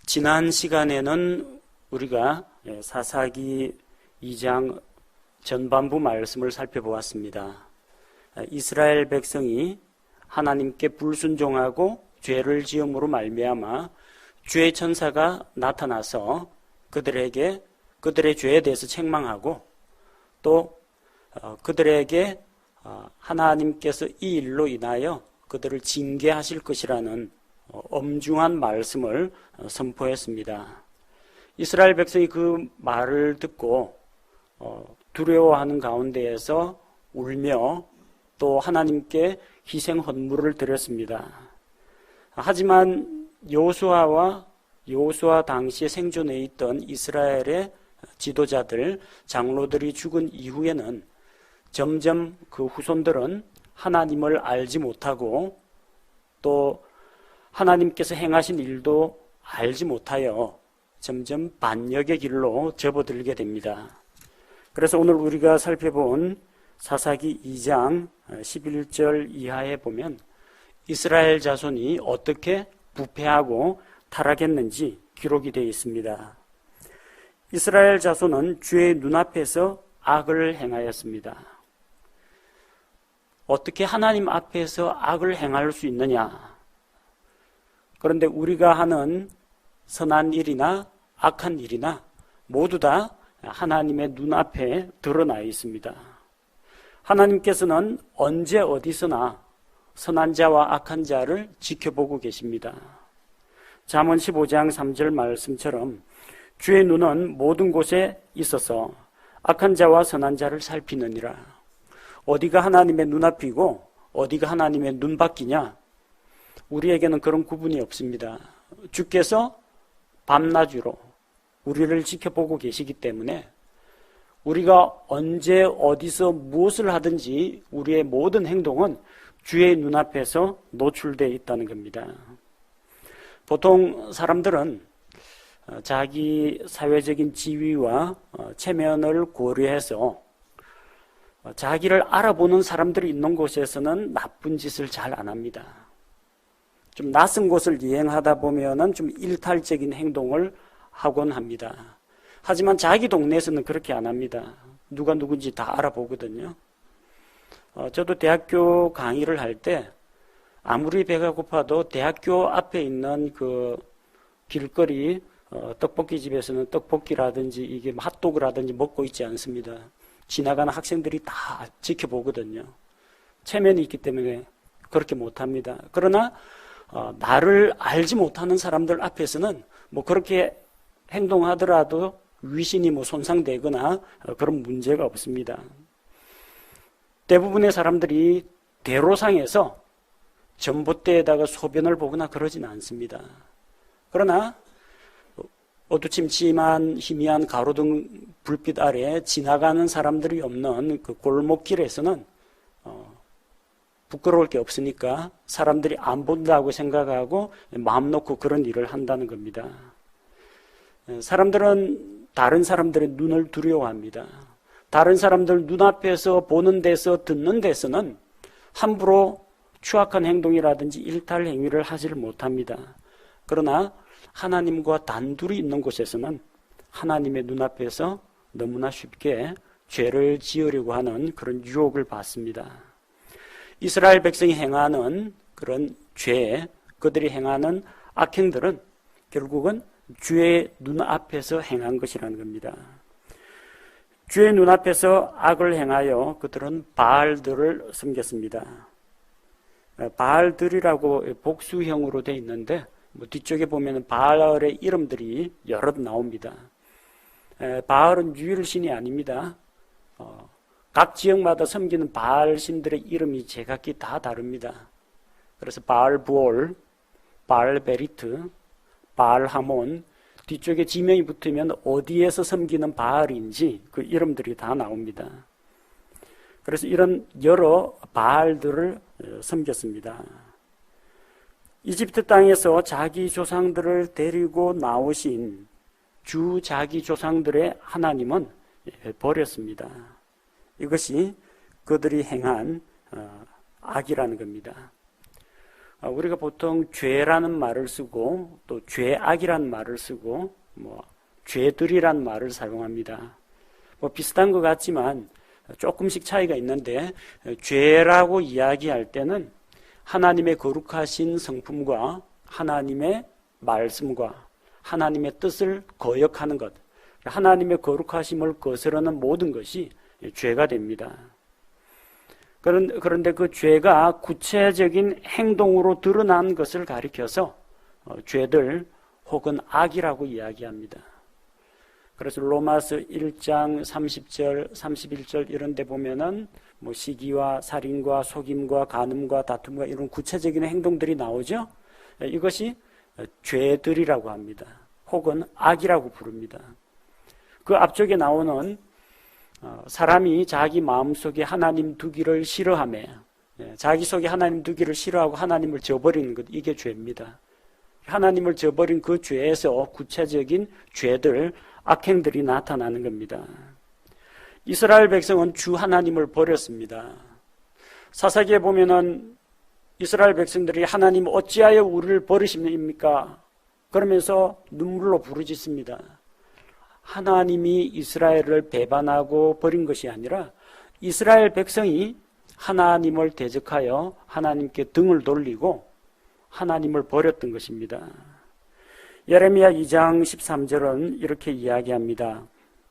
지난 시간에는 우리가 사사기 2장 전반부 말씀을 살펴보았습니다. 이스라엘 백성이 하나님께 불순종하고 죄를 지음으로 말미암아 주의 천사가 나타나서 그들에게 그들의 죄에 대해서 책망하고 또 그들에게 하나님께서 이 일로 인하여 그들을 징계하실 것이라는 엄중한 말씀을 선포했습니다. 이스라엘 백성이 그 말을 듣고 두려워하는 가운데에서 울며 또 하나님께 희생 헌물을 드렸습니다. 하지만 여호수아 당시에 생존해 있던 이스라엘의 지도자들, 장로들이 죽은 이후에는 점점 그 후손들은 하나님을 알지 못하고 또 하나님께서 행하신 일도 알지 못하여 점점 반역의 길로 접어들게 됩니다. 그래서 오늘 우리가 살펴본 사사기 2장 11절 이하에 보면 이스라엘 자손이 어떻게 부패하고 타락했는지 기록이 되어 있습니다. 이스라엘 자손은 주의 눈앞에서 악을 행하였습니다. 어떻게 하나님 앞에서 악을 행할 수 있느냐? 그런데 우리가 하는 선한 일이나 악한 일이나 모두 다 하나님의 눈앞에 드러나 있습니다. 하나님께서는 언제 어디서나 선한 자와 악한 자를 지켜보고 계십니다. 잠언 15장 3절 말씀처럼 주의 눈은 모든 곳에 있어서 악한 자와 선한 자를 살피느니라. 어디가 하나님의 눈앞이고 어디가 하나님의 눈밖이냐? 우리에게는 그런 구분이 없습니다. 주께서 밤낮으로 우리를 지켜보고 계시기 때문에 우리가 언제 어디서 무엇을 하든지 우리의 모든 행동은 주의 눈앞에서 노출되어 있다는 겁니다. 보통 사람들은 자기 사회적인 지위와 체면을 고려해서 자기를 알아보는 사람들이 있는 곳에서는 나쁜 짓을 잘 안 합니다. 좀 낯선 곳을 여행하다 보면은 좀 일탈적인 행동을 하곤 합니다. 하지만 자기 동네에서는 그렇게 안 합니다. 누가 누군지 다 알아보거든요. 저도 대학교 강의를 할 때 아무리 배가 고파도 대학교 앞에 있는 그 길거리 떡볶이 집에서는 떡볶이라든지 이게 핫도그라든지 먹고 있지 않습니다. 지나가는 학생들이 다 지켜보거든요. 체면이 있기 때문에 그렇게 못합니다. 그러나 나를 알지 못하는 사람들 앞에서는 뭐 그렇게 행동하더라도 위신이 뭐 손상되거나 그런 문제가 없습니다. 대부분의 사람들이 대로상에서 전봇대에다가 소변을 보거나 그러지는 않습니다. 그러나 어두침침한 희미한 가로등 불빛 아래 지나가는 사람들이 없는 그 골목길에서는 부끄러울 게 없으니까 사람들이 안 본다고 생각하고 마음 놓고 그런 일을 한다는 겁니다. 사람들은 다른 사람들의 눈을 두려워합니다. 다른 사람들 눈앞에서 보는 데서 듣는 데서는 함부로 추악한 행동이라든지 일탈 행위를 하지를 못합니다. 그러나 하나님과 단둘이 있는 곳에서는 하나님의 눈앞에서 너무나 쉽게 죄를 지으려고 하는 그런 유혹을 받습니다. 이스라엘 백성이 행하는 그런 죄, 그들이 행하는 악행들은 결국은 주의 눈앞에서 행한 것이라는 겁니다. 주의 눈앞에서 악을 행하여 그들은 바알들을 섬겼습니다. 바알들이라고 복수형으로 되어 있는데 뒤쪽에 보면 바알의 이름들이 여럿 나옵니다. 바알은 유일신이 아닙니다. 각 지역마다 섬기는 바알 신들의 이름이 제각기 다 다릅니다. 그래서 바알 부올, 바알 베리트, 바알 하몬, 뒤쪽에 지명이 붙으면 어디에서 섬기는 바알인지 그 이름들이 다 나옵니다. 그래서 이런 여러 바알들을 섬겼습니다. 이집트 땅에서 자기 조상들을 데리고 나오신 주 자기 조상들의 하나님은 버렸습니다. 이것이 그들이 행한 악이라는 겁니다. 우리가 보통 죄라는 말을 쓰고 또 죄악이라는 말을 쓰고 죄들이란 말을 사용합니다. 비슷한 것 같지만 조금씩 차이가 있는데, 죄라고 이야기할 때는 하나님의 거룩하신 성품과 하나님의 말씀과 하나님의 뜻을 거역하는 것, 하나님의 거룩하심을 거스르는 모든 것이 죄가 됩니다. 그런데 그 죄가 구체적인 행동으로 드러난 것을 가리켜서 죄들 혹은 악이라고 이야기합니다. 그래서 로마서 1장 30절, 31절 이런 데 보면은 시기와 살인과 속임과 간음과 다툼과 이런 구체적인 행동들이 나오죠. 이것이 죄들이라고 합니다. 혹은 악이라고 부릅니다. 그 앞쪽에 나오는 사람이 자기 마음속에 하나님 두기를 싫어하며, 자기 속에 하나님 두기를 싫어하고 하나님을 저버리는 것, 이게 죄입니다. 하나님을 저버린 그 죄에서 구체적인 죄들, 악행들이 나타나는 겁니다. 이스라엘 백성은 주 하나님을 버렸습니다. 사사기에 보면은 이스라엘 백성들이 하나님 어찌하여 우리를 버리십니까? 그러면서 눈물로 부르짖습니다. 하나님이 이스라엘을 배반하고 버린 것이 아니라 이스라엘 백성이 하나님을 대적하여 하나님께 등을 돌리고 하나님을 버렸던 것입니다. 예레미야 2장 13절은 이렇게 이야기합니다.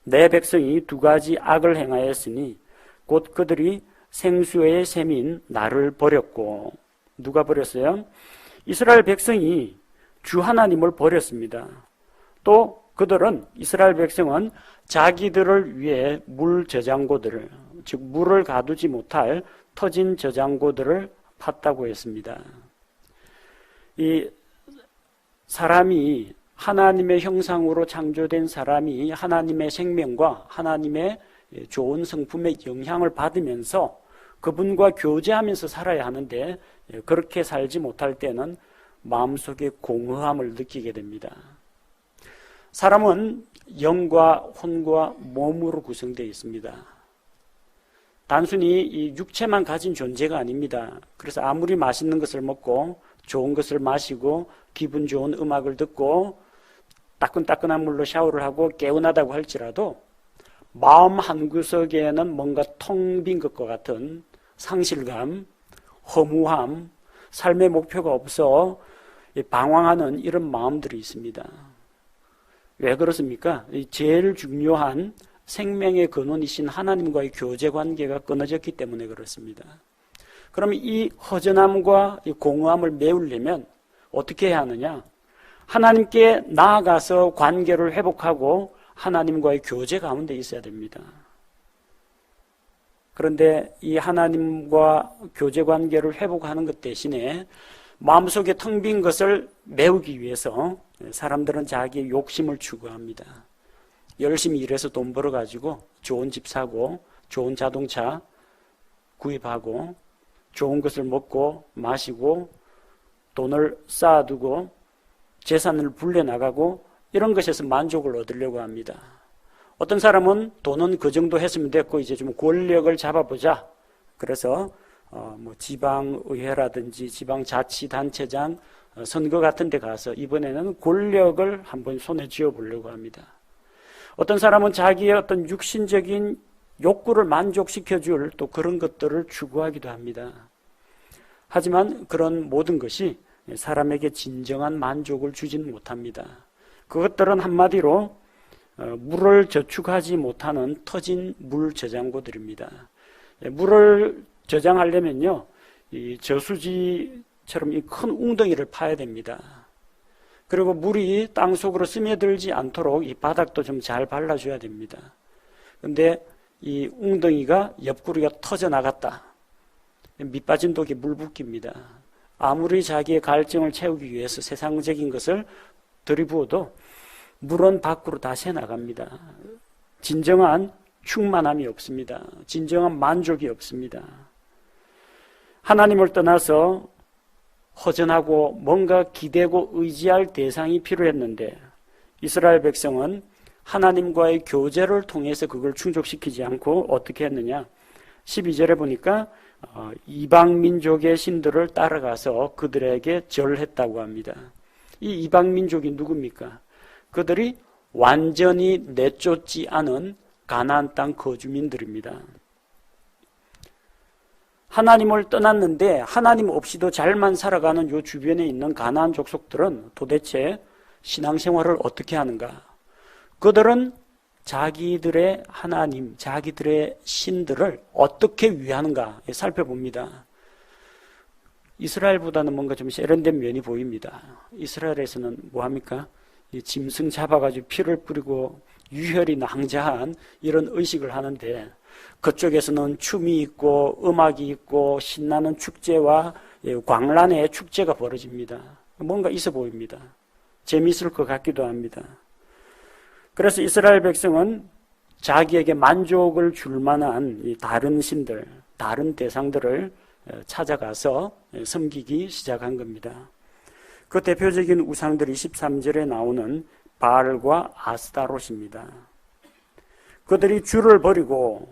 내 백성이 두 가지 악을 행하였으니 곧 그들이 생수의 샘인 나를 버렸고. 누가 버렸어요? 이스라엘 백성이 주 하나님을 버렸습니다. 또 그들은, 이스라엘 백성은 자기들을 위해 물 저장고들을, 즉 물을 가두지 못할 터진 저장고들을 팠다고 했습니다. 이 사람이, 하나님의 형상으로 창조된 사람이 하나님의 생명과 하나님의 좋은 성품의 영향을 받으면서 그분과 교제하면서 살아야 하는데, 그렇게 살지 못할 때는 마음속에 공허함을 느끼게 됩니다. 사람은 영과 혼과 몸으로 구성되어 있습니다. 단순히 이 육체만 가진 존재가 아닙니다. 그래서 아무리 맛있는 것을 먹고 좋은 것을 마시고 기분 좋은 음악을 듣고 따끈따끈한 물로 샤워를 하고 개운하다고 할지라도 마음 한구석에는 뭔가 텅 빈 것과 같은 상실감, 허무함, 삶의 목표가 없어 방황하는 이런 마음들이 있습니다. 왜 그렇습니까? 제일 중요한 생명의 근원이신 하나님과의 교제 관계가 끊어졌기 때문에 그렇습니다. 그럼 이 허전함과 이 공허함을 메우려면 어떻게 해야 하느냐? 하나님께 나아가서 관계를 회복하고 하나님과의 교제 가운데 있어야 됩니다. 그런데 이 하나님과 교제 관계를 회복하는 것 대신에 마음속에 텅 빈 것을 메우기 위해서 사람들은 자기의 욕심을 추구합니다. 열심히 일해서 돈 벌어가지고 좋은 집 사고 좋은 자동차 구입하고 좋은 것을 먹고 마시고 돈을 쌓아두고 재산을 불려나가고 이런 것에서 만족을 얻으려고 합니다. 어떤 사람은 돈은 그 정도 했으면 됐고 이제 좀 권력을 잡아보자. 그래서 지방의회라든지 지방자치단체장 선거 같은 데 가서 이번에는 권력을 한번 손에 쥐어보려고 합니다. 어떤 사람은 자기의 어떤 육신적인 욕구를 만족시켜줄 또 그런 것들을 추구하기도 합니다. 하지만 그런 모든 것이 사람에게 진정한 만족을 주지는 못합니다. 그것들은 한마디로 물을 저축하지 못하는 터진 물 저장고들입니다. 물을 저장하려면요, 이 저수지처럼 이 큰 웅덩이를 파야 됩니다. 그리고 물이 땅속으로 스며들지 않도록 이 바닥도 좀 잘 발라줘야 됩니다. 그런데 이 웅덩이가 옆구리가 터져 나갔다. 밑빠진 독에 물 붓기입니다. 아무리 자기의 갈증을 채우기 위해서 세상적인 것을 들이부어도 물은 밖으로 다 새나갑니다. 진정한 충만함이 없습니다. 진정한 만족이 없습니다. 하나님을 떠나서 허전하고 뭔가 기대고 의지할 대상이 필요했는데 이스라엘 백성은 하나님과의 교제를 통해서 그걸 충족시키지 않고 어떻게 했느냐? 12절에 보니까 이방 민족의 신들을 따라가서 그들에게 절했다고 합니다. 이 이방 민족이 누굽니까? 그들이 완전히 내쫓지 않은 가나안 땅 거주민들입니다. 하나님을 떠났는데 하나님 없이도 잘만 살아가는 요 주변에 있는 가나안 족속들은 도대체 신앙생활을 어떻게 하는가? 그들은 자기들의 하나님, 자기들의 신들을 어떻게 위하는가 살펴봅니다. 이스라엘보다는 뭔가 좀 세련된 면이 보입니다. 이스라엘에서는 뭐합니까? 이 짐승 잡아가지고 피를 뿌리고 유혈이 낭자한 이런 의식을 하는데, 그쪽에서는 춤이 있고 음악이 있고 신나는 축제와 광란의 축제가 벌어집니다. 뭔가 있어 보입니다. 재미있을 것 같기도 합니다. 그래서 이스라엘 백성은 자기에게 만족을 줄 만한 이 다른 신들, 다른 대상들을 찾아가서 섬기기 시작한 겁니다. 그 대표적인 우상들이 13절에 나오는 바알과 아스타롯입니다. 그들이 주를 버리고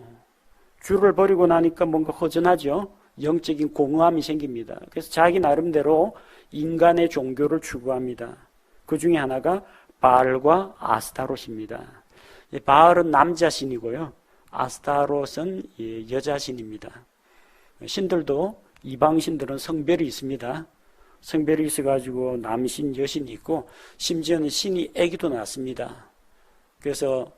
나니까 뭔가 허전하죠. 영적인 공허함이 생깁니다. 그래서 자기 나름대로 인간의 종교를 추구합니다. 그 중에 하나가 바알과 아스타롯입니다. 바알은 남자 신이고요, 아스타롯은 여자 신입니다. 신들도 이방 신들은 성별이 있습니다. 성별이 있어가지고 남신, 여신이 있고 심지어는 신이 아기도 낳습니다. 그래서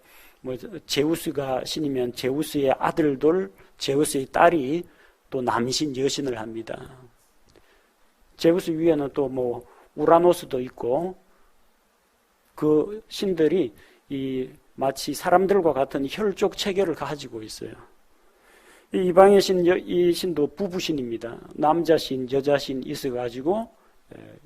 제우스가 신이면 제우스의 아들들, 제우스의 딸이 또 남신, 여신을 합니다. 제우스 위에는 또 우라노스도 있고, 그 신들이 마치 사람들과 같은 혈족 체계를 가지고 있어요. 이 이방의 이 신도 부부신입니다. 남자신, 여자신 있어가지고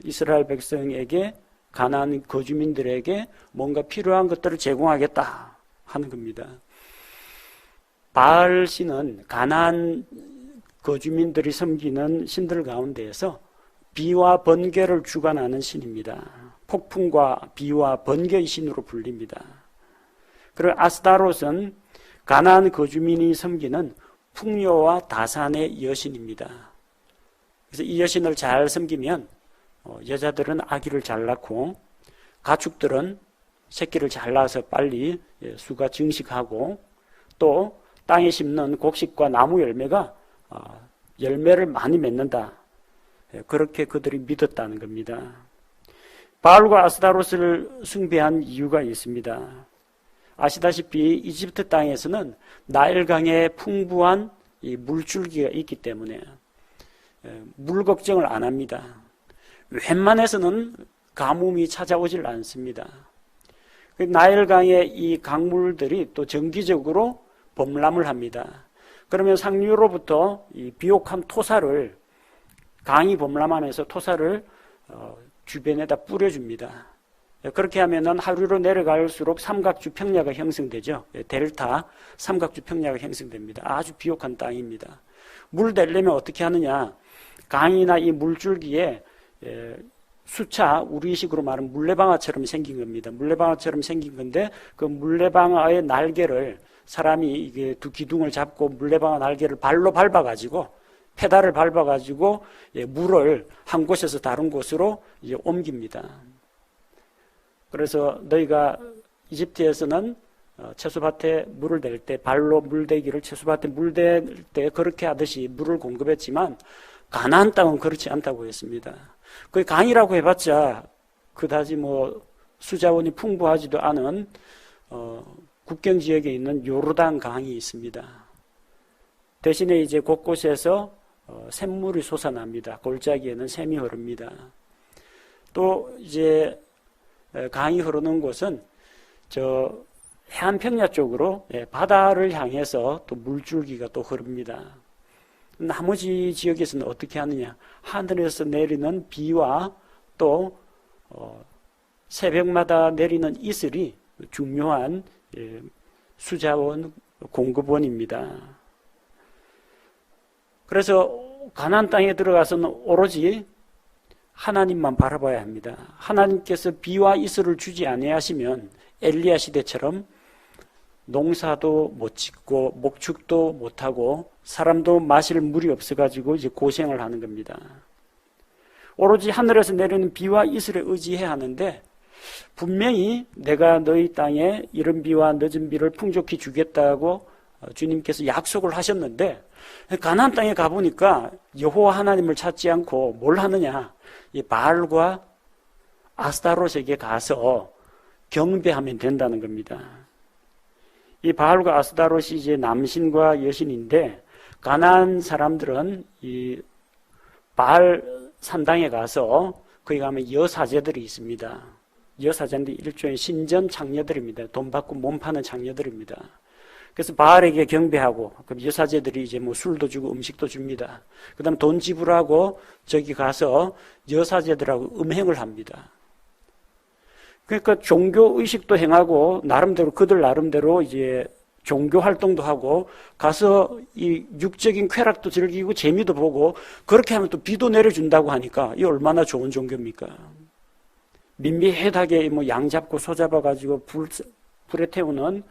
이스라엘 백성에게, 가나안 거주민들에게 뭔가 필요한 것들을 제공하겠다 하는 겁니다. 바알 신은 가나안 거주민들이 섬기는 신들 가운데에서 비와 번개를 주관하는 신입니다. 폭풍과 비와 번개의 신으로 불립니다. 그리고 아스타롯은 가나안 거주민이 섬기는 풍요와 다산의 여신입니다. 그래서 이 여신을 잘 섬기면 여자들은 아기를 잘 낳고 가축들은 새끼를 잘 낳아서 빨리 수가 증식하고, 또 땅에 심는 곡식과 나무 열매가 열매를 많이 맺는다. 그렇게 그들이 믿었다는 겁니다. 바알과 아스타롯을 숭배한 이유가 있습니다. 아시다시피 이집트 땅에서는 나일강에 풍부한 이 물줄기가 있기 때문에 물 걱정을 안 합니다. 웬만해서는 가뭄이 찾아오질 않습니다. 나일강의 이 강물들이 또 정기적으로 범람을 합니다. 그러면 상류로부터 이 비옥한 토사를, 강이 범람하면서 토사를 주변에다 뿌려줍니다. 그렇게 하면은 하류로 내려갈수록 삼각주 평야가 형성되죠. 델타 삼각주 평야가 형성됩니다. 아주 비옥한 땅입니다. 물 내려면 어떻게 하느냐? 강이나 이 물줄기에 수차, 우리식으로 말하면 물레방아처럼 생긴 겁니다. 물레방아처럼 생긴 건데, 그 물레방아의 날개를 사람이 이게 두 기둥을 잡고 물레방아 날개를 발로 밟아가지고, 페달을 밟아가지고 물을 한 곳에서 다른 곳으로 옮깁니다. 그래서 너희가 이집트에서는 채소밭에 물을 댈 때 발로 물대기를 채소밭에 물댈 때 그렇게 하듯이 물을 공급했지만, 가나안 땅은 그렇지 않다고 했습니다. 그 강이라고 해봤자 그다지 수자원이 풍부하지도 않은 국경 지역에 있는 요르단 강이 있습니다. 대신에 이제 곳곳에서 샘물이 솟아납니다. 골짜기에는 샘이 흐릅니다. 또 이제 강이 흐르는 곳은 저 해안평야 쪽으로 바다를 향해서 또 물줄기가 또 흐릅니다. 나머지 지역에서는 어떻게 하느냐? 하늘에서 내리는 비와 또 새벽마다 내리는 이슬이 중요한 수자원 공급원입니다. 그래서 가나안 땅에 들어가서는 오로지 하나님만 바라봐야 합니다. 하나님께서 비와 이슬을 주지 아니하시면 엘리야 시대처럼 농사도 못 짓고 목축도 못하고 사람도 마실 물이 없어가지고 이제 고생을 하는 겁니다. 오로지 하늘에서 내리는 비와 이슬에 의지해야 하는데 분명히 내가 너희 땅에 이른 비와 늦은 비를 풍족히 주겠다고 주님께서 약속을 하셨는데 가나안 땅에 가보니까 여호와 하나님을 찾지 않고 뭘 하느냐, 이 바알과 아스타롯에게 가서 경배하면 된다는 겁니다. 이 바알과 아스타롯이 이제 남신과 여신인데 가나안 사람들은 이 바알 산당에 가서 거기 가면 여사제들이 있습니다. 여사제인데 일종의 신전 장녀들입니다. 돈 받고 몸 파는 장녀들입니다. 그래서 바알에게 경배하고 그럼 여사제들이 이제 뭐 술도 주고 음식도 줍니다. 그다음 돈 지불하고 저기 가서 여사제들하고 음행을 합니다. 그러니까 종교 의식도 행하고 나름대로 그들 나름대로 이제 종교 활동도 하고 가서 이 육적인 쾌락도 즐기고 재미도 보고 그렇게 하면 또 비도 내려준다고 하니까 이 얼마나 좋은 종교입니까? 민비해하게 뭐 양 잡고 소 잡아가지고 불에 태우는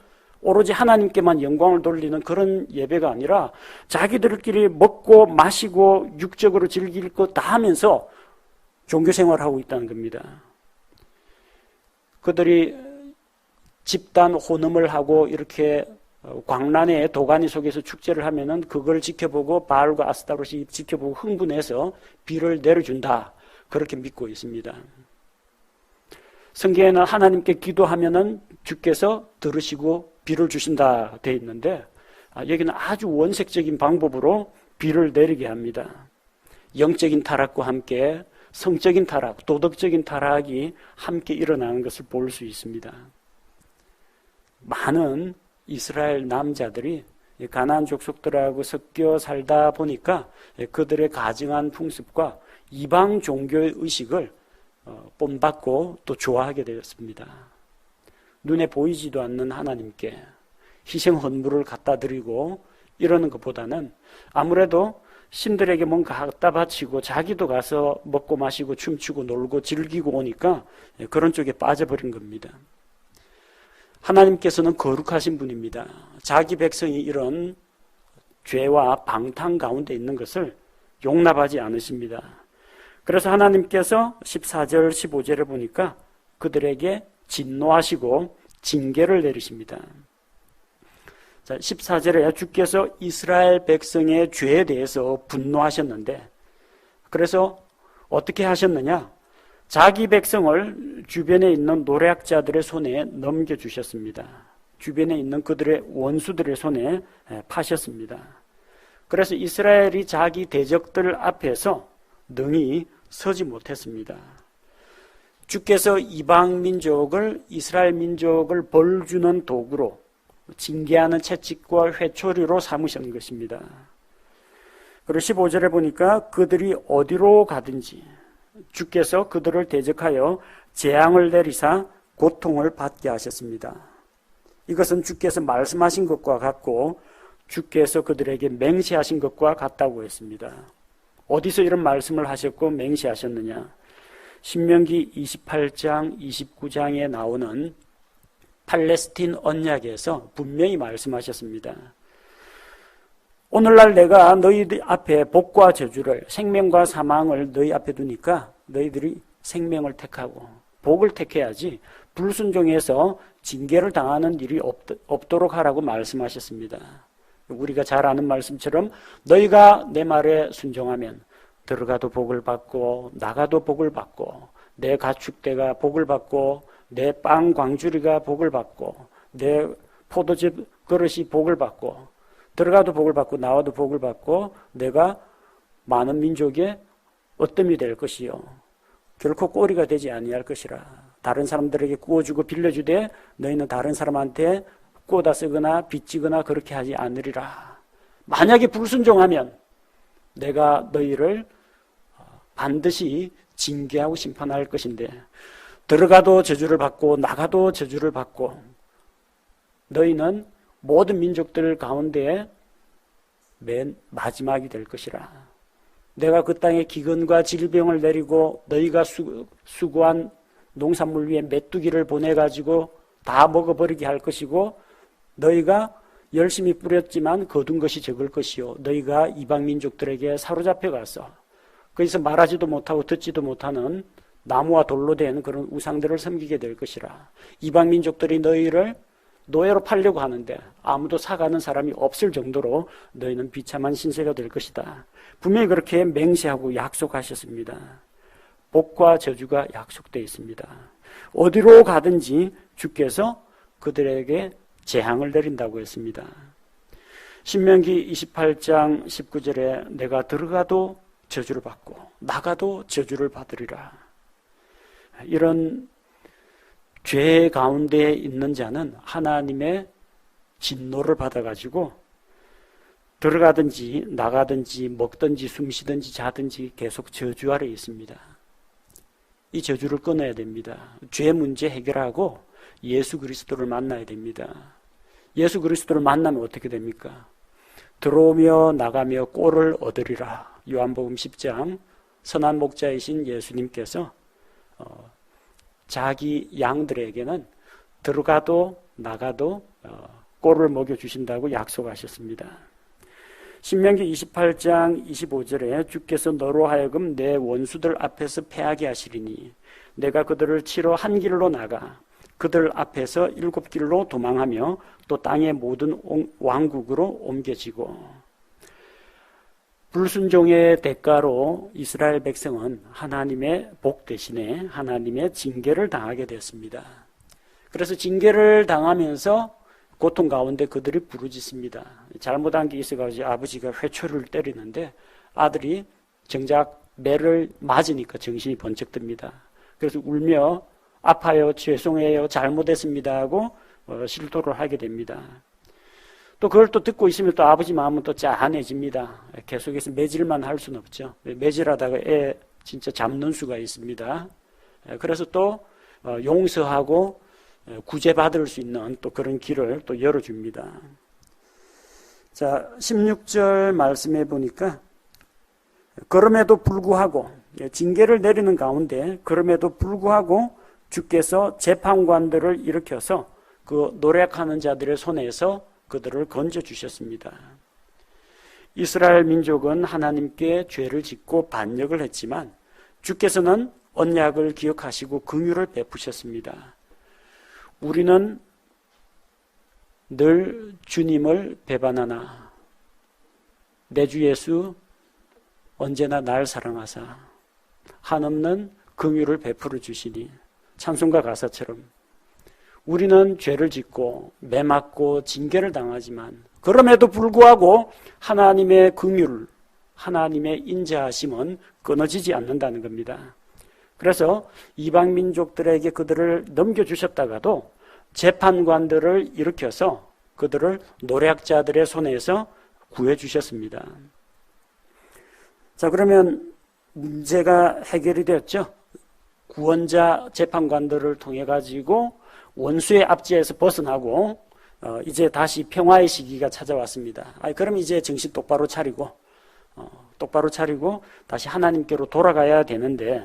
오로지 하나님께만 영광을 돌리는 그런 예배가 아니라 자기들끼리 먹고 마시고 육적으로 즐길 것 다 하면서 종교 생활을 하고 있다는 겁니다. 그들이 집단 혼음을 하고 이렇게 광란의 도가니 속에서 축제를 하면은 그걸 지켜보고 바알과 아스타롯이 지켜보고 흥분해서 비를 내려준다. 그렇게 믿고 있습니다. 성경에는 하나님께 기도하면은 주께서 들으시고 비를 주신다 되어 있는데 여기는 아주 원색적인 방법으로 비를 내리게 합니다. 영적인 타락과 함께 성적인 타락, 도덕적인 타락이 함께 일어나는 것을 볼 수 있습니다. 많은 이스라엘 남자들이 가나안 족속들하고 섞여 살다 보니까 그들의 가증한 풍습과 이방 종교의 의식을 본받고 또 좋아하게 되었습니다. 눈에 보이지도 않는 하나님께 희생 헌물을 갖다 드리고 이러는 것보다는 아무래도 신들에게 뭔가 갖다 바치고 자기도 가서 먹고 마시고 춤추고 놀고 즐기고 오니까 그런 쪽에 빠져버린 겁니다. 하나님께서는 거룩하신 분입니다. 자기 백성이 이런 죄와 방탕 가운데 있는 것을 용납하지 않으십니다. 그래서 하나님께서 14절 15절을 보니까 그들에게 진노하시고 징계를 내리십니다. 자, 14절에 주께서 이스라엘 백성의 죄에 대해서 분노하셨는데 그래서 어떻게 하셨느냐? 자기 백성을 주변에 있는 노략자들의 손에 넘겨주셨습니다. 주변에 있는 그들의 원수들의 손에 파셨습니다. 그래서 이스라엘이 자기 대적들 앞에서 능히 서지 못했습니다. 주께서 이방 민족을 이스라엘 민족을 벌주는 도구로 징계하는 채찍과 회초리로 삼으신 것입니다. 그리고 15절에 보니까 그들이 어디로 가든지 주께서 그들을 대적하여 재앙을 내리사 고통을 받게 하셨습니다. 이것은 주께서 말씀하신 것과 같고 주께서 그들에게 맹세하신 것과 같다고 했습니다. 어디서 이런 말씀을 하셨고 맹세하셨느냐? 신명기 28장 29장에 나오는 팔레스틴 언약에서 분명히 말씀하셨습니다. 오늘날 내가 너희들 앞에 복과 저주를 생명과 사망을 너희 앞에 두니까 너희들이 생명을 택하고 복을 택해야지 불순종해서 징계를 당하는 일이 없도록 하라고 말씀하셨습니다. 우리가 잘 아는 말씀처럼 너희가 내 말에 순종하면 들어가도 복을 받고 나가도 복을 받고 내 가축대가 복을 받고 내 빵 광주리가 복을 받고 내 포도즙 그릇이 복을 받고 들어가도 복을 받고 나와도 복을 받고 내가 많은 민족의 어뜸이 될 것이요 결코 꼬리가 되지 아니할 것이라. 다른 사람들에게 구워주고 빌려주되 너희는 다른 사람한테 구워다 쓰거나 빚지거나 그렇게 하지 않으리라. 만약에 불순종하면 내가 너희를 반드시 징계하고 심판할 것인데 들어가도 저주를 받고 나가도 저주를 받고 너희는 모든 민족들 가운데 맨 마지막이 될 것이라. 내가 그 땅에 기근과 질병을 내리고 너희가 수고한 농산물 위에 메뚜기를 보내가지고 다 먹어버리게 할 것이고 너희가 열심히 뿌렸지만 거둔 것이 적을 것이요 너희가 이방 민족들에게 사로잡혀 가서 거기서 말하지도 못하고 듣지도 못하는 나무와 돌로 된 그런 우상들을 섬기게 될 것이라. 이방 민족들이 너희를 노예로 팔려고 하는데 아무도 사가는 사람이 없을 정도로 너희는 비참한 신세가 될 것이다. 분명히 그렇게 맹세하고 약속하셨습니다. 복과 저주가 약속되어 있습니다. 어디로 가든지 주께서 그들에게 재앙을 내린다고 했습니다. 신명기 28장 19절에 내가 들어가도 저주를 받고 나가도 저주를 받으리라. 이런 죄 가운데 있는 자는 하나님의 진노를 받아가지고 들어가든지 나가든지 먹든지 숨쉬든지 자든지 계속 저주 아래 있습니다. 이 저주를 끊어야 됩니다. 죄 문제 해결하고 예수 그리스도를 만나야 됩니다. 예수 그리스도를 만나면 어떻게 됩니까? 들어오며 나가며 꼴을 얻으리라. 요한복음 10장 선한 목자이신 예수님께서 자기 양들에게는 들어가도 나가도 꼴을 먹여주신다고 약속하셨습니다. 신명기 28장 25절에 주께서 너로 하여금 내 원수들 앞에서 패하게 하시리니 내가 그들을 치러 한 길로 나가 그들 앞에서 7길로 도망하며 또 땅의 모든 왕국으로 옮겨지고. 불순종의 대가로 이스라엘 백성은 하나님의 복 대신에 하나님의 징계를 당하게 되었습니다. 그래서 징계를 당하면서 고통 가운데 그들이 부르짖습니다. 잘못한 게 있어가지고 아버지가 회초리를 때리는데 아들이 정작 매를 맞으니까 정신이 번쩍 듭니다. 그래서 울며 아파요, 죄송해요, 잘못했습니다 하고 실토를 하게 됩니다. 또 그걸 또 듣고 있으면 또 아버지 마음은 또 짠해집니다. 계속해서 매질만 할 수는 없죠. 매질하다가 애 진짜 잡는 수가 있습니다. 그래서 또 용서하고 구제받을 수 있는 또 그런 길을 또 열어줍니다. 자, 16절 말씀해 보니까 그럼에도 불구하고 징계를 내리는 가운데 그럼에도 불구하고 주께서 재판관들을 일으켜서 그 노력하는 자들의 손에서 그들을 건져주셨습니다. 이스라엘 민족은 하나님께 죄를 짓고 반역을 했지만 주께서는 언약을 기억하시고 긍휼을 베푸셨습니다. 우리는 늘 주님을 배반하나 내 주 예수 언제나 날 사랑하사 한없는 긍휼을 베풀어 주시니 찬송가 가사처럼 우리는 죄를 짓고 매맞고 징계를 당하지만 그럼에도 불구하고 하나님의 긍휼, 하나님의 인자하심은 끊어지지 않는다는 겁니다. 그래서 이방 민족들에게 그들을 넘겨주셨다가도 재판관들을 일으켜서 그들을 노략자들의 손에서 구해주셨습니다. 자, 그러면 문제가 해결이 되었죠. 구원자 재판관들을 통해 가지고 원수의 압제에서 벗어나고 이제 다시 평화의 시기가 찾아왔습니다. 그럼 이제 정신 똑바로 차리고 다시 하나님께로 돌아가야 되는데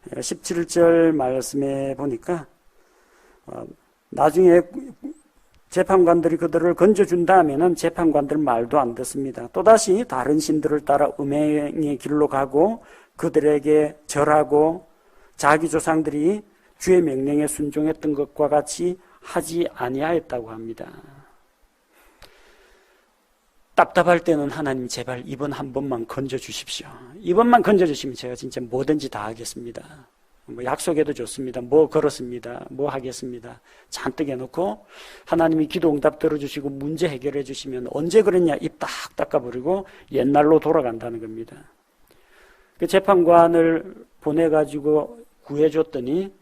17절 말씀에 보니까 나중에 재판관들이 그들을 건져준 다음에는 재판관들 말도 안 듣습니다. 또다시 다른 신들을 따라 음행의 길로 가고 그들에게 절하고 자기 조상들이 주의 명령에 순종했던 것과 같이 하지 아니하였다고 합니다. 답답할 때는 하나님 제발 이번 한 번만 건져주십시오. 이번만 건져주시면 제가 진짜 뭐든지 다 하겠습니다. 뭐 약속해도 좋습니다. 뭐 걸었습니다. 뭐 하겠습니다. 잔뜩 해놓고 하나님이 기도 응답 들어주시고 문제 해결해 주시면 언제 그랬냐 입 딱 닦아버리고 옛날로 돌아간다는 겁니다. 그 재판관을 보내가지고 구해줬더니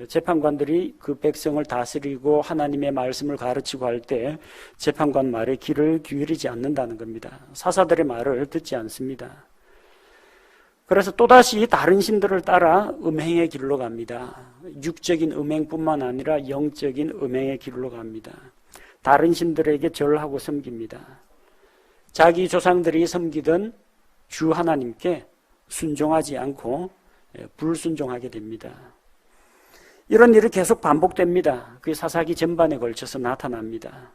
재판관들이 그 백성을 다스리고 하나님의 말씀을 가르치고 할 때 재판관 말에 귀를 기울이지 않는다는 겁니다. 사사들의 말을 듣지 않습니다. 그래서 또다시 다른 신들을 따라 음행의 길로 갑니다. 육적인 음행뿐만 아니라 영적인 음행의 길로 갑니다. 다른 신들에게 절하고 섬깁니다. 자기 조상들이 섬기던 주 하나님께 순종하지 않고 불순종하게 됩니다. 이런 일이 계속 반복됩니다. 그게 사사기 전반에 걸쳐서 나타납니다.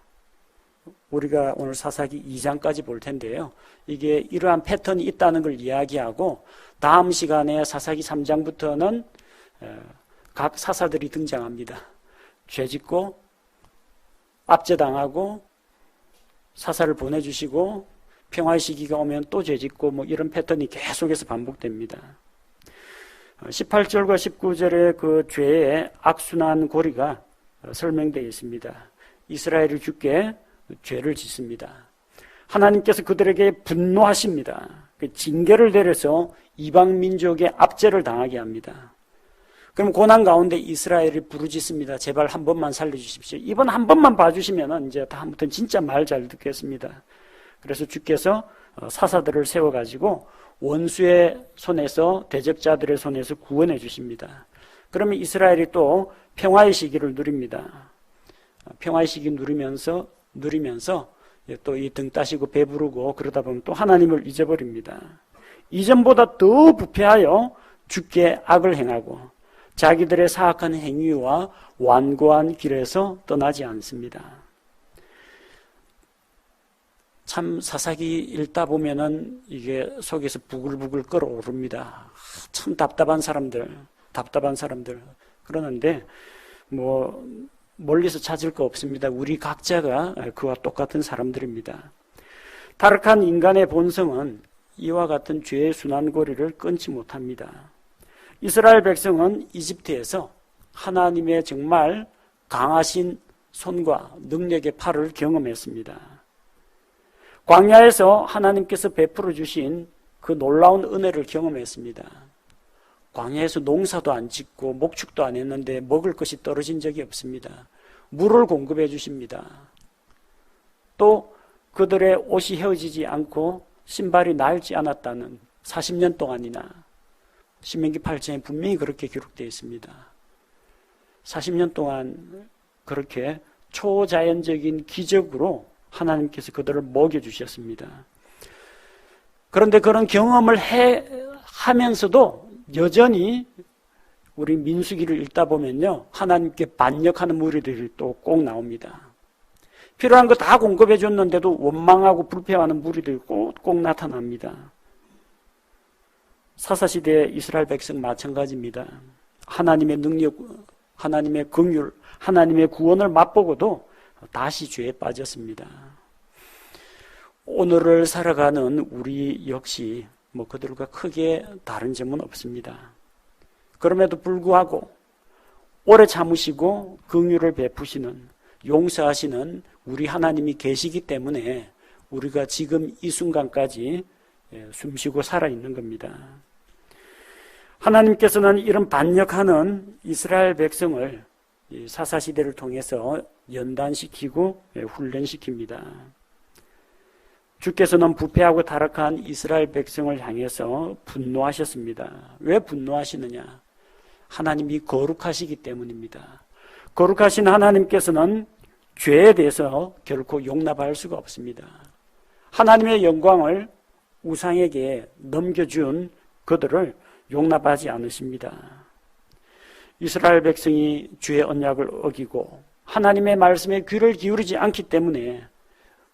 우리가 오늘 사사기 2장까지 볼 텐데요. 이게 이러한 패턴이 있다는 걸 이야기하고 다음 시간에 사사기 3장부터는 각 사사들이 등장합니다. 죄짓고 압제당하고 사사를 보내주시고 평화의 시기가 오면 또 죄짓고 뭐 이런 패턴이 계속해서 반복됩니다. 18절과 19절의 그 죄의 악순환 고리가 설명되어 있습니다. 이스라엘이 주께 죄를 짓습니다. 하나님께서 그들에게 분노하십니다. 징계를 내려서 이방 민족의 압제를 당하게 합니다. 그럼 고난 가운데 이스라엘이 부르짖습니다. 제발 한 번만 살려주십시오. 이번 한 번만 봐주시면 이제 다음부터는 진짜 말 잘 듣겠습니다. 그래서 주께서 사사들을 세워가지고 원수의 손에서, 대적자들의 손에서 구원해 주십니다. 그러면 이스라엘이 또 평화의 시기를 누립니다. 평화의 시기 누리면서 또 이 등 따시고 배부르고 그러다 보면 또 하나님을 잊어버립니다. 이전보다 더 부패하여 주께 악을 행하고 자기들의 사악한 행위와 완고한 길에서 떠나지 않습니다. 참 사사기 읽다 보면은 이게 속에서 부글부글 끓어오릅니다. 참 답답한 사람들. 그러는데 뭐 멀리서 찾을 거 없습니다. 우리 각자가 그와 똑같은 사람들입니다. 타락한 인간의 본성은 이와 같은 죄의 순환고리를 끊지 못합니다. 이스라엘 백성은 이집트에서 하나님의 정말 강하신 손과 능력의 팔을 경험했습니다. 광야에서 하나님께서 베풀어 주신 그 놀라운 은혜를 경험했습니다. 광야에서 농사도 안 짓고 목축도 안 했는데 먹을 것이 떨어진 적이 없습니다. 물을 공급해 주십니다. 또 그들의 옷이 헤어지지 않고 신발이 낡지 않았다는 40년 동안이나 신명기 8장에 분명히 그렇게 기록되어 있습니다. 40년 동안 그렇게 초자연적인 기적으로 하나님께서 그들을 먹여주셨습니다. 그런데 그런 경험을 하면서도 여전히 우리 민수기를 읽다 보면요, 하나님께 반역하는 무리들이 또 꼭 나옵니다. 필요한 거 다 공급해 줬는데도 원망하고 불평하는 무리들이 꼭 나타납니다. 사사시대의 이스라엘 백성 마찬가지입니다. 하나님의 능력, 하나님의 긍휼, 하나님의 구원을 맛보고도 다시 죄에 빠졌습니다. 오늘을 살아가는 우리 역시 뭐 그들과 크게 다른 점은 없습니다. 그럼에도 불구하고 오래 참으시고 긍휼을 베푸시는, 용서하시는 우리 하나님이 계시기 때문에 우리가 지금 이 순간까지 숨쉬고 살아있는 겁니다. 하나님께서는 이런 반역하는 이스라엘 백성을 사사시대를 통해서 연단시키고 훈련시킵니다. 주께서는 부패하고 타락한 이스라엘 백성을 향해서 분노하셨습니다. 왜 분노하시느냐? 하나님이 거룩하시기 때문입니다. 거룩하신 하나님께서는 죄에 대해서 결코 용납할 수가 없습니다. 하나님의 영광을 우상에게 넘겨준 그들을 용납하지 않으십니다. 이스라엘 백성이 주의 언약을 어기고 하나님의 말씀에 귀를 기울이지 않기 때문에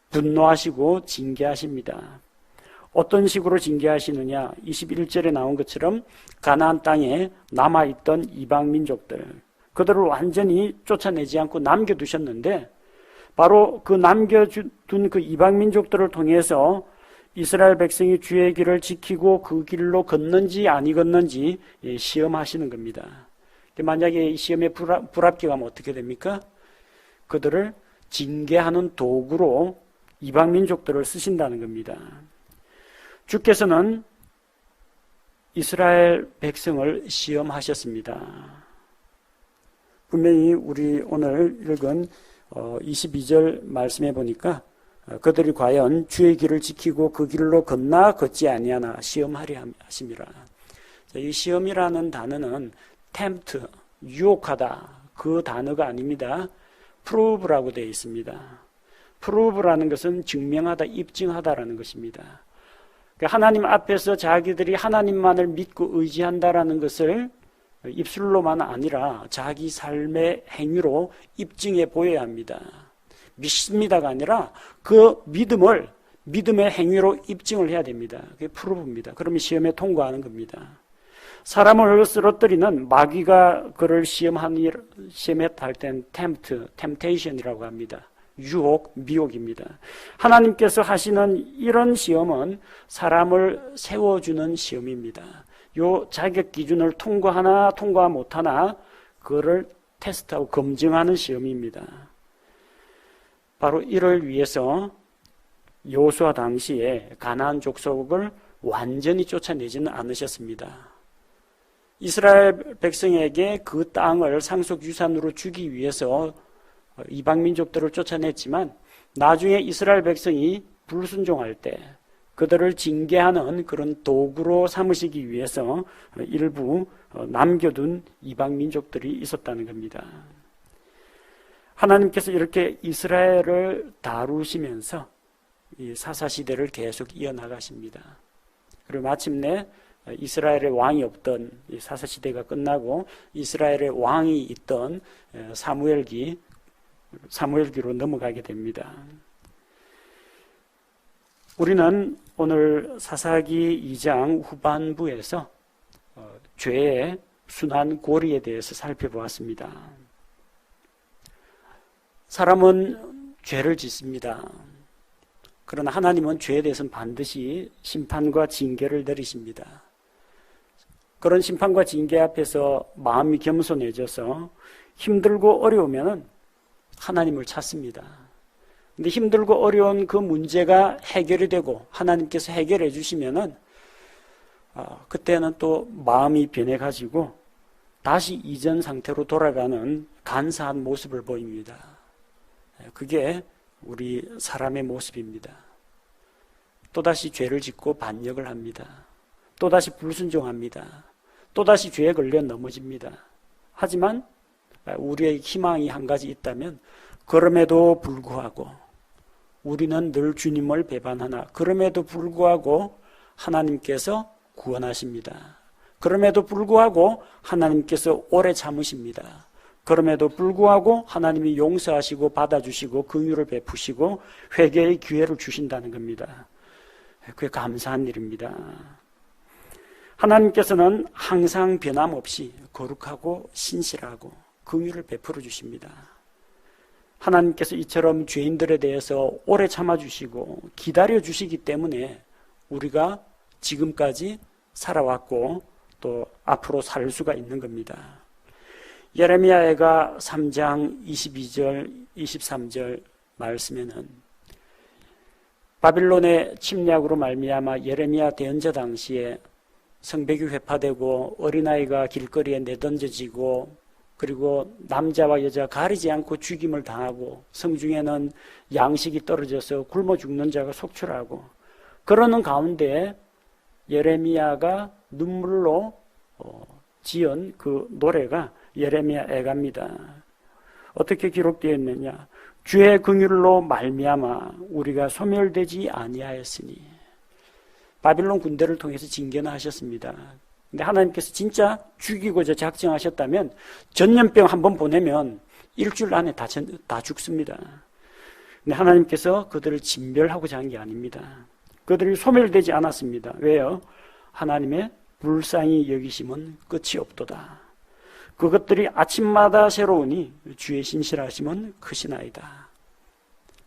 분노하시고 징계하십니다. 어떤 식으로 징계하시느냐? 21절에 나온 것처럼 가나안 땅에 남아있던 이방 민족들, 그들을 완전히 쫓아내지 않고 남겨두셨는데 바로 그 남겨둔 그 이방 민족들을 통해서 이스라엘 백성이 주의 길을 지키고 그 길로 걷는지 아니 걷는지 시험하시는 겁니다. 만약에 이 시험에 불합격하면 어떻게 됩니까? 그들을 징계하는 도구로 이방 민족들을 쓰신다는 겁니다. 주께서는 이스라엘 백성을 시험하셨습니다. 분명히 우리 오늘 읽은 22절 말씀해 보니까 그들이 과연 주의 길을 지키고 그 길로 걷나 걷지 아니하나 시험하리 하심이라. 이 시험이라는 단어는 tempt, 유혹하다, 그 단어가 아닙니다. prove라고 되어 있습니다. prove라는 것은 증명하다, 입증하다라는 것입니다. 하나님 앞에서 자기들이 하나님만을 믿고 의지한다라는 것을 입술로만 아니라 자기 삶의 행위로 입증해 보여야 합니다. 믿습니다가 아니라 그 믿음의 행위로 입증을 해야 됩니다. 그게 프루브입니다. 그러면 시험에 통과하는 겁니다. 사람을 쓰러뜨리는 마귀가 그를 시험에 탈 땐 temptation이라고 합니다. 유혹, 미혹입니다. 하나님께서 하시는 이런 시험은 사람을 세워주는 시험입니다. 요 자격 기준을 통과하나 통과 못하나 그를 테스트하고 검증하는 시험입니다. 바로 이를 위해서 여호수아 당시에 가나안 족속을 완전히 쫓아내지는 않으셨습니다. 이스라엘 백성에게 그 땅을 상속유산으로 주기 위해서 이방 민족들을 쫓아냈지만 나중에 이스라엘 백성이 불순종할 때 그들을 징계하는 그런 도구로 삼으시기 위해서 일부 남겨둔 이방 민족들이 있었다는 겁니다. 하나님께서 이렇게 이스라엘을 다루시면서 이 사사시대를 계속 이어나가십니다. 그리고 마침내 이스라엘의 왕이 없던 이 사사시대가 끝나고 이스라엘의 왕이 있던 사무엘기로 넘어가게 됩니다. 우리는 오늘 사사기 2장 후반부에서 죄의 순환 고리에 대해서 살펴보았습니다. 사람은 죄를 짓습니다. 그러나 하나님은 죄에 대해서는 반드시 심판과 징계를 내리십니다. 그런 심판과 징계 앞에서 마음이 겸손해져서 힘들고 어려우면 하나님을 찾습니다. 근데 힘들고 어려운 그 문제가 해결이 되고 하나님께서 해결해 주시면은 그때는 또 마음이 변해가지고 다시 이전 상태로 돌아가는 간사한 모습을 보입니다. 그게 우리 사람의 모습입니다. 또다시 죄를 짓고 반역을 합니다. 또다시 불순종합니다. 또다시 죄에 걸려 넘어집니다. 하지만 우리의 희망이 한 가지 있다면 그럼에도 불구하고 우리는 늘 주님을 배반하나 그럼에도 불구하고 하나님께서 구원하십니다. 그럼에도 불구하고 하나님께서 오래 참으십니다. 그럼에도 불구하고 하나님이 용서하시고 받아주시고 긍휼을 베푸시고 회개의 기회를 주신다는 겁니다. 그게 감사한 일입니다. 하나님께서는 항상 변함없이 거룩하고 신실하고 긍휼을 베풀어 주십니다. 하나님께서 이처럼 죄인들에 대해서 오래 참아주시고 기다려주시기 때문에 우리가 지금까지 살아왔고 또 앞으로 살 수가 있는 겁니다. 예레미야가 3장 22절, 23절 말씀에는 바빌론의 침략으로 말미암아 예레미야 대언자 당시에 성벽이 회파되고 어린아이가 길거리에 내던져지고 그리고 남자와 여자 가리지 않고 죽임을 당하고 성중에는 양식이 떨어져서 굶어 죽는 자가 속출하고 그러는 가운데 예레미야가 눈물로 지은 그 노래가 예레미야 애가입니다. 어떻게 기록되어 있느냐? 주의 긍휼로 말미암아 우리가 소멸되지 아니하였으니. 바빌론 군대를 통해서 징계는 하셨습니다. 근데 하나님께서 진짜 죽이고자 작정하셨다면 전염병 한번 보내면 일주일 안에 다 죽습니다. 근데 하나님께서 그들을 진멸하고자 한 게 아닙니다. 그들이 소멸되지 않았습니다. 왜요? 하나님의 불쌍히 여기심은 끝이 없도다. 그것들이 아침마다 새로우니 주의 신실하심은 크시나이다.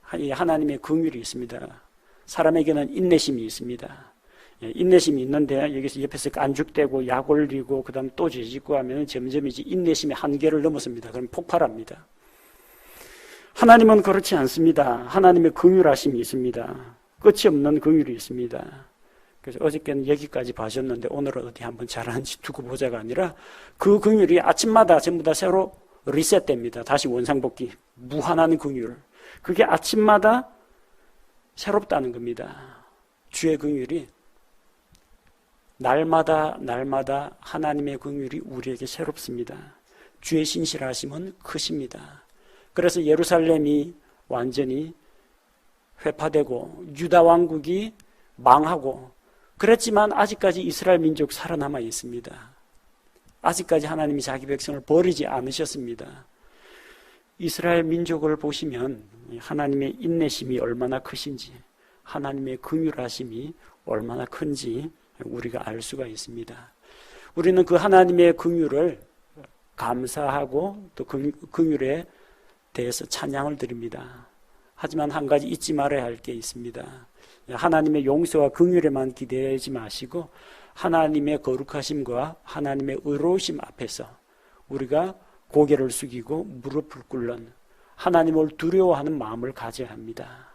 하나님의 긍휼이 있습니다. 사람에게는 인내심이 있습니다. 인내심이 있는데 여기서 옆에서 깐죽대고 약 올리고 그 다음 또 죄짓고 하면 점점 이제 인내심의 한계를 넘었습니다. 그럼 폭발합니다. 하나님은 그렇지 않습니다. 하나님의 긍휼하심이 있습니다. 끝이 없는 긍휼이 있습니다. 그래서 어저께는 여기까지 봐줬는데 오늘은 어디 한번 잘하는지 두고 보자가 아니라 그 긍휼이 아침마다 전부 다 새로 리셋됩니다. 다시 원상복귀, 무한한 긍휼. 그게 아침마다 새롭다는 겁니다. 주의 긍휼이 날마다 하나님의 긍휼이 우리에게 새롭습니다. 주의 신실하심은 크십니다. 그래서 예루살렘이 완전히 회파되고 유다 왕국이 망하고 그랬지만 아직까지 이스라엘 민족 살아남아 있습니다. 아직까지 하나님이 자기 백성을 버리지 않으셨습니다. 이스라엘 민족을 보시면 하나님의 인내심이 얼마나 크신지, 하나님의 긍휼하심이 얼마나 큰지 우리가 알 수가 있습니다. 우리는 그 하나님의 긍휼을 감사하고 또 긍휼에 대해서 찬양을 드립니다. 하지만 한 가지 잊지 말아야 할 게 있습니다. 하나님의 용서와 긍휼에만 기대지 마시고 하나님의 거룩하심과 하나님의 의로우심 앞에서 우리가 고개를 숙이고 무릎을 꿇는 하나님을 두려워하는 마음을 가져야 합니다.